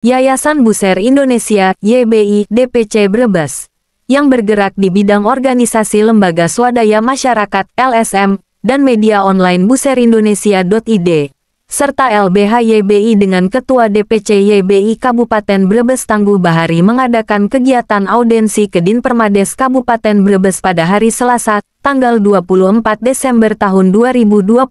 Yayasan Buser Indonesia (YBI) DPC Brebes, yang bergerak di bidang organisasi lembaga swadaya masyarakat (LSM) dan media online buserindonesia.id, serta LBH YBI dengan Ketua DPC YBI Kabupaten Brebes Tangguh Bahari mengadakan kegiatan audensi ke Dinpermades Kabupaten Brebes pada hari Selasa, tanggal 24 Desember tahun 2024,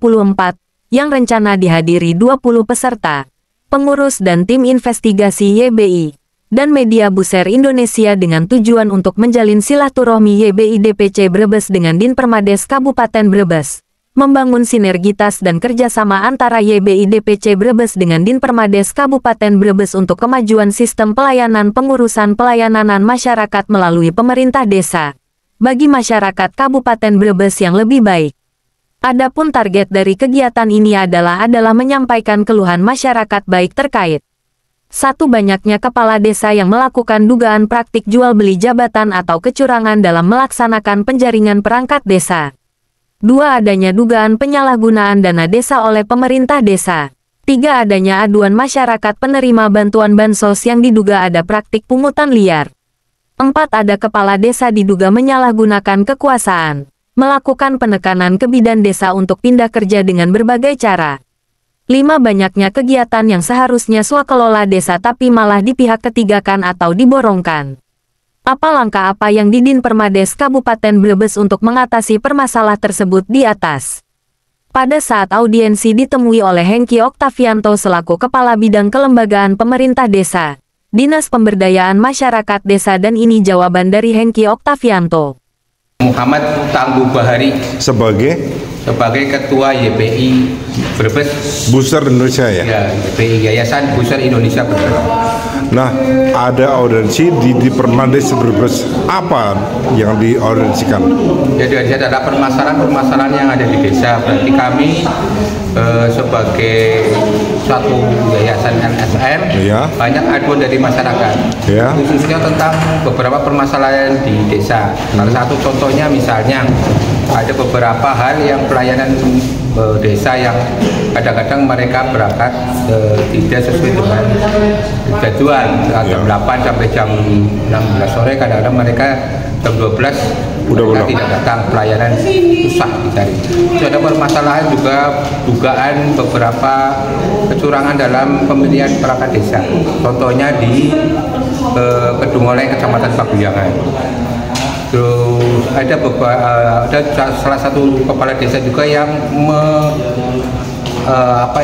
yang rencana dihadiri 20 peserta, pengurus dan tim investigasi YBI, dan media Buser Indonesia dengan tujuan untuk menjalin silaturahmi YBI DPC Brebes dengan Dinpermades Kabupaten Brebes, membangun sinergitas dan kerjasama antara YBI DPC Brebes dengan Dinpermades Kabupaten Brebes untuk kemajuan sistem pelayanan pengurusan pelayanan masyarakat melalui pemerintah desa, bagi masyarakat Kabupaten Brebes yang lebih baik. Adapun target dari kegiatan ini adalah menyampaikan keluhan masyarakat baik terkait 1. Banyaknya kepala desa yang melakukan dugaan praktik jual beli jabatan atau kecurangan dalam melaksanakan penjaringan perangkat desa. 2. Adanya dugaan penyalahgunaan dana desa oleh pemerintah desa. 3. Adanya aduan masyarakat penerima bantuan bansos yang diduga ada praktik pungutan liar. 4. Ada kepala desa diduga menyalahgunakan kekuasaan, melakukan penekanan ke bidan desa untuk pindah kerja dengan berbagai cara. 5. Banyaknya kegiatan yang seharusnya swakelola desa tapi malah di pihak ketigakan atau diborongkan. Apa langkah apa yang di Dinpermades Kabupaten Brebes untuk mengatasi permasalahan tersebut di atas? Pada saat audiensi ditemui oleh Hengki Oktavianto selaku Kepala Bidang Kelembagaan Pemerintah Desa, Dinas Pemberdayaan Masyarakat Desa, dan ini jawaban dari Hengki Oktavianto. Muhammad Tangguh Bahari sebagai Ketua YBI Brebes Buser Indonesia ya? Ya, YBI Yayasan Buser Indonesia Brebes. Nah, ada audensi di Dinpermades Brebes. Apa yang diaudensikan? Jadi ada permasalahan yang ada di desa. Berarti kami sebagai suatu yayasan LSM ya, banyak aduan dari masyarakat, ya, khususnya tentang beberapa permasalahan di desa. Salah satu contohnya misalnya ada beberapa hal yang pelayanan desa yang kadang-kadang mereka berangkat tidak sesuai dengan jadwal, jam 8 sampai jam 16 sore, kadang-kadang mereka jam 12 mereka tidak datang, pelayanan susah dicari. Itu ada permasalahan juga dugaan beberapa kecurangan dalam pemilihan perangkat desa. Contohnya di Kedungoleng, Kecamatan Paguyangan. Terus ada salah satu kepala desa juga yang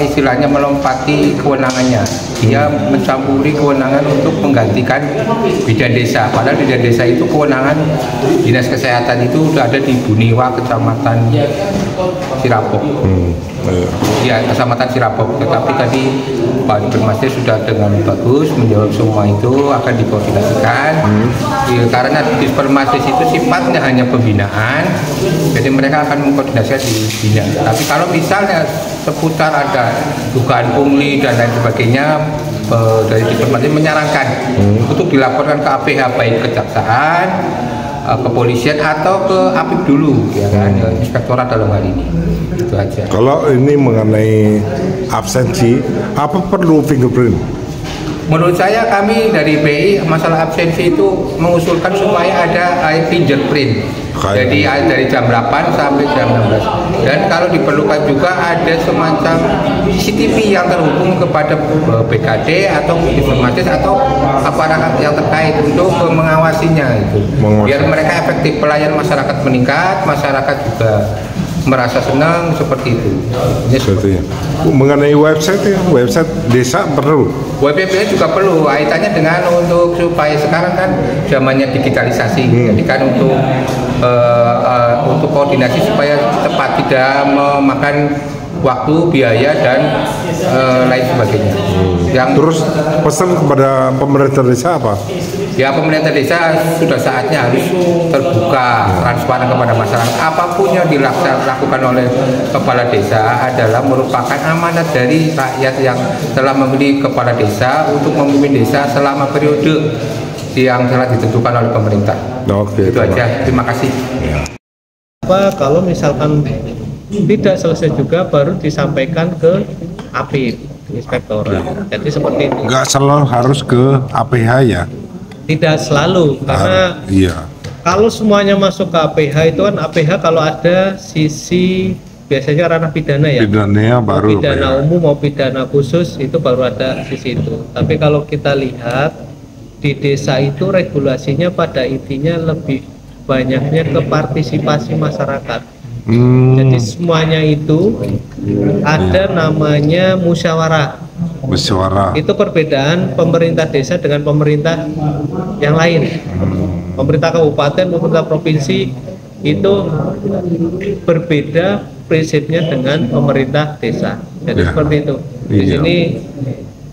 istilahnya melompati kewenangannya. Dia mencampuri kewenangan untuk menggantikan bidan desa. Padahal bidan desa itu kewenangan dinas kesehatan itu sudah ada di Buniwa, Kecamatan Sirabok. Ya, Kecamatan Sirabok. Tetapi tadi Pak Dinpermades sudah dengan bagus menjawab semua itu akan dikoordinasikan. Ya, karena Dinpermades itu sifatnya hanya pembinaan, jadi mereka akan mengkoordinasikan di bina. Tapi kalau misalnya seputar ada dugaan pungli dan lain sebagainya, dari Dinpermades menyarankan untuk dilaporkan ke APH, baik kejaksaan, kepolisian atau ke APIP dulu, ya kan, inspektorat dalam hal ini. Itu aja. Kalau ini mengenai absensi, apa perlu fingerprint? Menurut saya kami dari BI masalah absensi itu mengusulkan supaya ada fingerprint. Jadi dari jam 8 sampai jam 16. Dan kalau diperlukan juga ada semacam CCTV yang terhubung kepada BKD atau Dinpermades atau aparat yang terkait untuk mengawasinya itu. Biar mereka efektif, pelayanan masyarakat meningkat, masyarakat juga merasa senang, seperti itu. Seperti mengenai website ya, website desa perlu. WPP juga perlu, kaitannya dengan untuk supaya sekarang kan zamannya digitalisasi, jadi kan untuk koordinasi supaya cepat, tidak memakan waktu, biaya, dan lain sebagainya. Yang terus pesan kepada pemerintah desa apa? Ya, pemerintah desa sudah saatnya harus terbuka, transparan kepada masyarakat. Apapun yang dilakukan oleh kepala desa adalah merupakan amanat dari rakyat yang telah memilih kepala desa untuk memimpin desa selama periode yang telah ditentukan oleh pemerintah. Oke, itu aja. Terima kasih. Ya. Kalau misalkan tidak selesai juga baru disampaikan ke APIP. inspektorat. Jadi seperti itu. Nggak selalu harus ke APH ya? Tidak selalu, karena Iya. kalau semuanya masuk ke APH itu kan APH kalau ada sisi biasanya ranah pidana ya. Pidananya Mau baru pidana APH. umum mau pidana khusus itu baru ada sisi itu. Tapi kalau kita lihat di desa itu regulasinya pada intinya lebih banyaknya ke partisipasi masyarakat. Jadi semuanya itu ada namanya musyawarah. Musyawarah. Itu perbedaan pemerintah desa dengan pemerintah yang lain. Pemerintah kabupaten, pemerintah provinsi itu berbeda prinsipnya dengan pemerintah desa. Jadi Ya. seperti itu. Di Iya. sini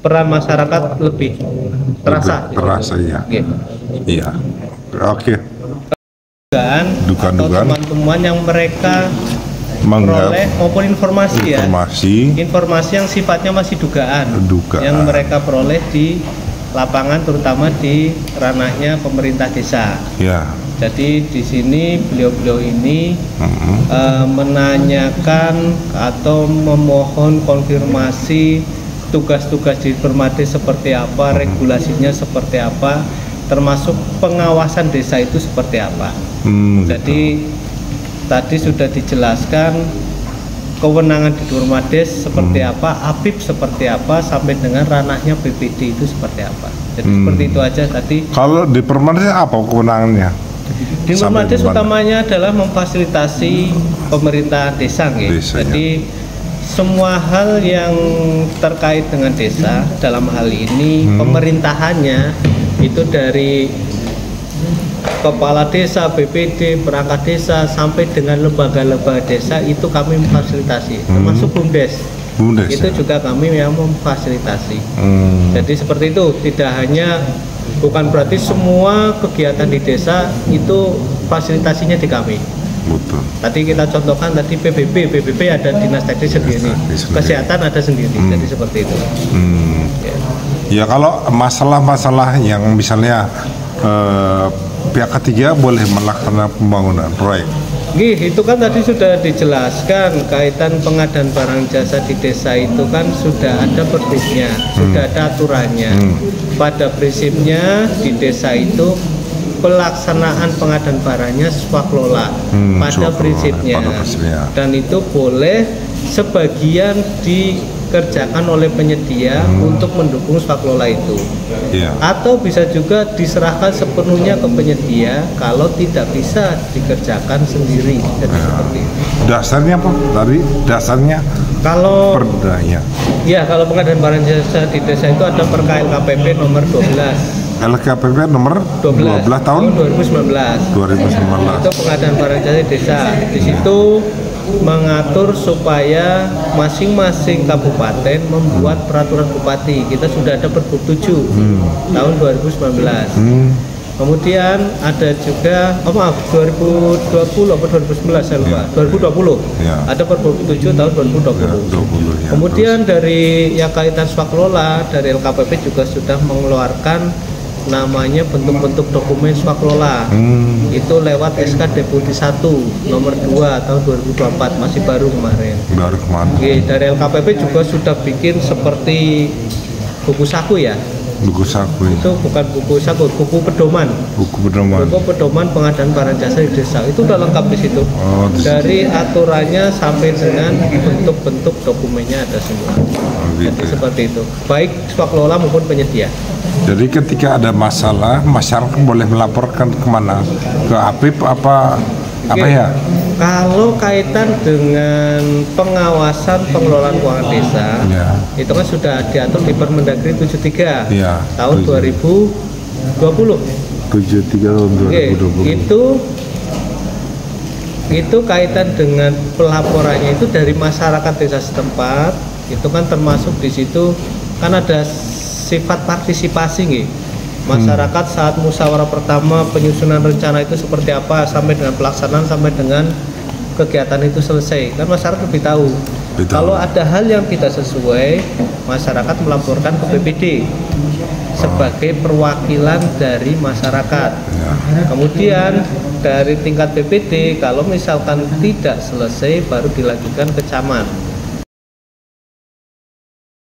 peran masyarakat lebih terasa. Lebih terasa ya. Gitu. Iya. Oke. Dugaan atau Dugaan-dugaan. teman-teman yang mereka Menganggap peroleh maupun informasi ya. Informasi yang sifatnya masih dugaan. Yang mereka peroleh di lapangan terutama di ranahnya pemerintah desa. Ya. Jadi di sini beliau-beliau ini menanyakan atau memohon konfirmasi tugas-tugas di Permades seperti apa, regulasinya seperti apa, termasuk pengawasan desa itu seperti apa. Jadi tadi sudah dijelaskan kewenangan di Permades seperti apa, APIP seperti apa, sampai dengan ranahnya BPD itu seperti apa. Jadi seperti itu aja tadi. Kalau di Permades apa kewenangannya? Di Permades utamanya adalah memfasilitasi pemerintah desa, jadi semua hal yang terkait dengan desa dalam hal ini pemerintahannya itu dari kepala desa, BPD, perangkat desa sampai dengan lembaga-lembaga desa itu kami memfasilitasi, termasuk BUMDes. Itu juga kami yang memfasilitasi. Jadi seperti itu, tidak hanya bukan berarti semua kegiatan di desa itu fasilitasinya di kami. Betul. Tadi kita contohkan tadi PBB ada dinas teknis sendiri, kesehatan ada sendiri, jadi seperti itu. Ya kalau masalah-masalah yang misalnya pihak ketiga boleh melaksanakan pembangunan proyek. Itu kan tadi sudah dijelaskan kaitan pengadaan barang jasa di desa itu kan sudah ada perbedanya, sudah ada aturannya. Pada prinsipnya di desa itu pelaksanaan pengadaan barangnya swaklola pada prinsipnya, dan itu boleh sebagian dikerjakan oleh penyedia untuk mendukung swaklola itu, atau bisa juga diserahkan sepenuhnya ke penyedia kalau tidak bisa dikerjakan sendiri. Jadi seperti itu. Dasarnya apa? Tadi dasarnya kalau perdanya. Ya, kalau pengadaan barang jasa di desa itu ada Perka LKPP nomor 12. LKPP nomor 12 tahun 2019. 2019. Itu pengadaan barang jasa di desa. Di situ mengatur supaya masing-masing kabupaten membuat peraturan bupati. Kita sudah ada Pergub 7 tahun 2019. Kemudian ada juga, 2020 atau 2019 saya lupa, 2020 ada Pergub 7 tahun 2020. Kemudian dari yang kaitan swaklola, dari LKPP juga sudah mengeluarkan namanya bentuk-bentuk dokumen swaklola. Itu lewat SK Deputi 1 nomor 2 tahun 2024, masih baru kemarin. Dari LKPP juga sudah bikin seperti buku saku ya. Buku saku itu bukan buku saku, buku pedoman. Buku pedoman pengadaan barang jasa di desa itu udah lengkap di situ. Dari aturannya sampai dengan bentuk-bentuk dokumennya ada semua. Jadi seperti itu. Baik swaklola maupun penyedia. Jadi ketika ada masalah, masyarakat boleh melaporkan kemana? Ke APIP apa ya? Kalau kaitan dengan pengawasan pengelolaan keuangan desa, itu kan sudah diatur di Permendagri 73 tahun 2020. 73 tahun 2020. Itu kaitan dengan pelaporannya itu dari masyarakat desa setempat. Itu kan termasuk di situ kan ada sifat partisipasi nih. Masyarakat saat musyawarah pertama penyusunan rencana itu seperti apa sampai dengan pelaksanaan sampai dengan kegiatan itu selesai, kan masyarakat lebih tahu. Kalau ada hal yang tidak sesuai, masyarakat melaporkan ke BPD sebagai perwakilan dari masyarakat. Kemudian dari tingkat BPD kalau misalkan tidak selesai baru dilanjutkan ke camat.